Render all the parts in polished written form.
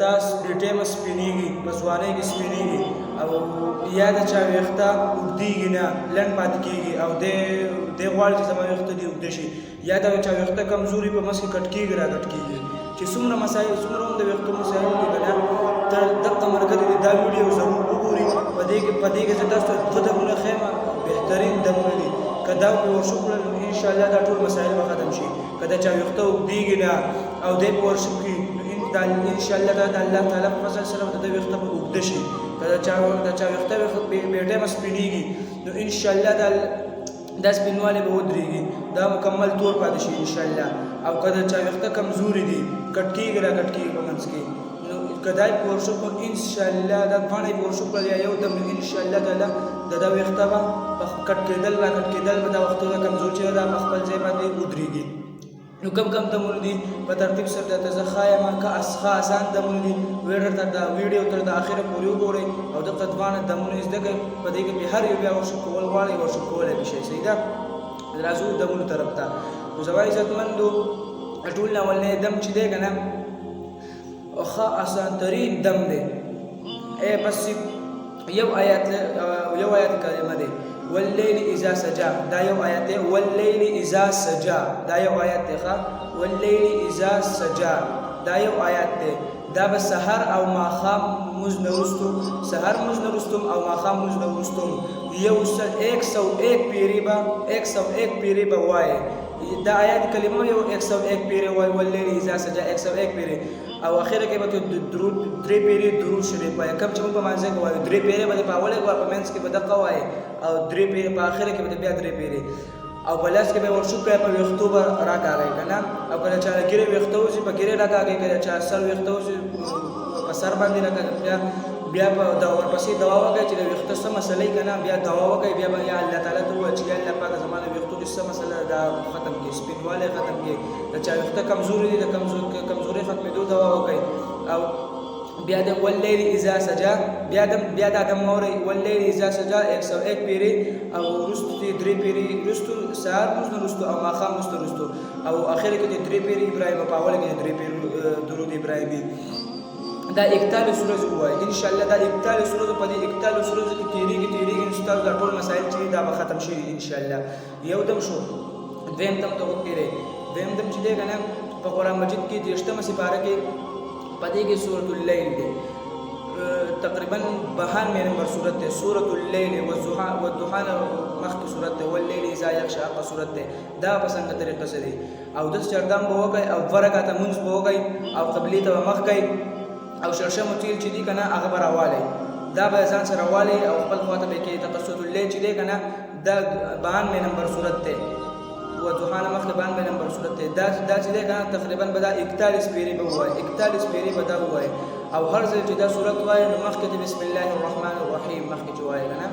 ویښته بې ټایمه سپینېږي، په ځوانۍ کې سپینېږي، او یا د چا ویښته اوږدېږي نه لنډ پاتې کېږي او دی غواړي چې زما ویښته دې اوږده شي، یا د چا ویښته کمزوري په منځ کې کټ کېږي را کټ کېږي، چې څومره مسایل څومره هم د ویښتو مسایل دي که نه، ته دغه ملګري دي دا ویډیو ضرور وګوري. په دې کې زه تاسو ته دوه دمونه ښیم، بهترین دمونه دي. که دا پرې ورشو کړل نو انشاءالله دا ټول مسایل به ختم شي. که د چا ویښته اوږدېږي نه او دی په ورشو کړي نو انشاءالله دا د الله تعالی په فضل سره به د ویښته به اوږده شي. که د چا ویښته بې ټایمه سپینېږي نو انشاءالله دا سپینوالی به ودرېږي، دا مکمل تور پاتې شي انشاءالله. او که د چا ویښته کمزوري دي کټ کېږي را کټ کېږي په منځ کې، نو که دا یې په ورشو کړو انشاءالله دا دواړه یې په ورشو کړل یا یو دم نو انشاءالله تعالی د دا ویښته به په کټ کېدل را کټ کېدل به دا وختونه کمزور چې دا په خپل ځای باندې ودرېږي. نو کم دمونه دي په ترتیب سره درته زه ښایم، که آسان دمونه دي. ویډیو تر د اخره پورې وګورئ او دغه دواړه دمونه زده کړئ. په دې کې به هر یو بیا ورشو کول غواړئ ورشو کولی به شئ. صحیح ده؟ راځو دمونو طرف ته. نو زما عزتمندو ټول نه اولنی دم چې دی که نه ښه اسانترین دم دی. بس یو آیت کلمه دی، واللیل اذا سجا، دا یو آیت دی. واللیل اذا سجا دا یو آیت دی. واللیل اذا سجا دا یو آیت دی. دا به سحر او ماښام مونځ نه وروستو، سحر مونځ نه وروستو او ماښام مونځ نه وروستو 101 پیرې به وایې. دا آیات کلمه یو 101 پیرې وایي، واللیل اذا سجا 101 پیرې، او اخره کې به ته درې پیرې درود شریف وایې. کوم چې موږ په مانځه کې وایو 3 پیرې به په اوله کې وایي، په منځ کې به دقه وایي، او 3 پیرې په اخره کې به بیا 3 پیرې، او په لاس کې به ورشو کوي، په ویښتو به راکاږئ که نه. او کله چا ګیرې ویښته وځي په ګیرې راکاږئ، کله چا سر ویښته وځي په سر باندې راکاږئ. بیا په ورپسې دعا وکړئ چې د ویښته څه مسله که نه، بیا دعا وکړئ. بیا به یا الله تعالی ته ووایئ چې یا الله پاکه زما د ویښتو کې څه مسله دا ختم کړي، سپینوالی ختم کړي. د چا ویښته کمزوري دي د کمزورۍ ختمېدو دعا وکړئ. او بیا د واللیل اذا سجا بیا دا دم واورئ. واللیل اذا سجا 101 پیرې، او وروستو دې 3 پیرې وروستو سهار مونځ نه وروستو او ماښام مونځ نه وروستو، او اخر کې دې 3 پیرې ابراهیم، په اوله کې 3 پیرې درود ابراهیمي. دا 41 ورځې ووایي انشاءالله. دا 41 ورځې په دې 41 ورځو کې تېرېږي نو ستاسو دا ټول مسایل چې دا به ختم شي انشاءالله. یو دم شو. دویم دم ته وتېرئ. دویم دم چې دی که نه په قرآن مجید کې 30مه سپاره کې په دې کې سورة اللیل دی، تقریبا 92 نمبر صورت دی. سورة اللیل والضحى نه مخکې صورت دی، واللیل اذا یغشی هغه صورت دی. دا په څنګه طریقه سره دی. او دس چردام به وکړئ او 2 رکعته مونځ به وکړئ او قبلې ته به مخ کوئ، او شړشم تیل چې دی که نه هغه به راوالی، دا به ځان سره والی او خپل خواته به کړي. تقصد اللیل چې دی که نه دا 92 نمبر صورت دی، والضحى نه مخکې 92 نمبر صورت دی. دا چې دی که نه تقریبا به دا 41 پیرې به ووایي، 41 پیرې به دا ووایي. او هر ځل چې دا صورت وایي نو مخکې ته بسم الله الرحمن الرحیم مخکې چې وایي که نه،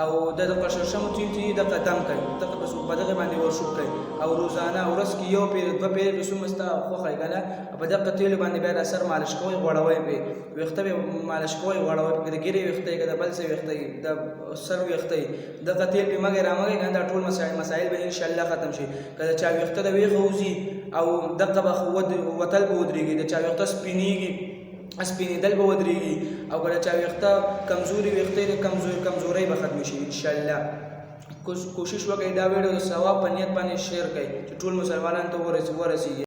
او دغه شړشمو تیل چې دغه دم کوي، دغه په دغه باندې ورشو کوي. او روزانه ورځ کې 1 پیرې 2 پیرې به څومره ستا خوښه وي که نه، په دغه تیلو باندې بیا د سر مالش کوئ، غوړوئ پرې، ویښته به مالش کوئ، غوړوئ پرې، د ګیرې ویښته یې که د بل څه ویښته یې د سر ویښته یې دغه تیل پرې مږئ رامږئ که نه، دا ټول مسایل به انشاءالله ختم شي. که د چا ویښته د ویښه وځي او دغه به وتل به ودرېږي، د چا ویښته سپینېږي سپینېدل به ودرېږي، او که د چا ویښته کمزوري ویښته د کمزورۍ به ختمې شي انشاءالله. کوشش وکړئ دا ویډیو د ثواب په نیت باندې شیر کړئ چې ټول مسلمانانو ته ورسیږي.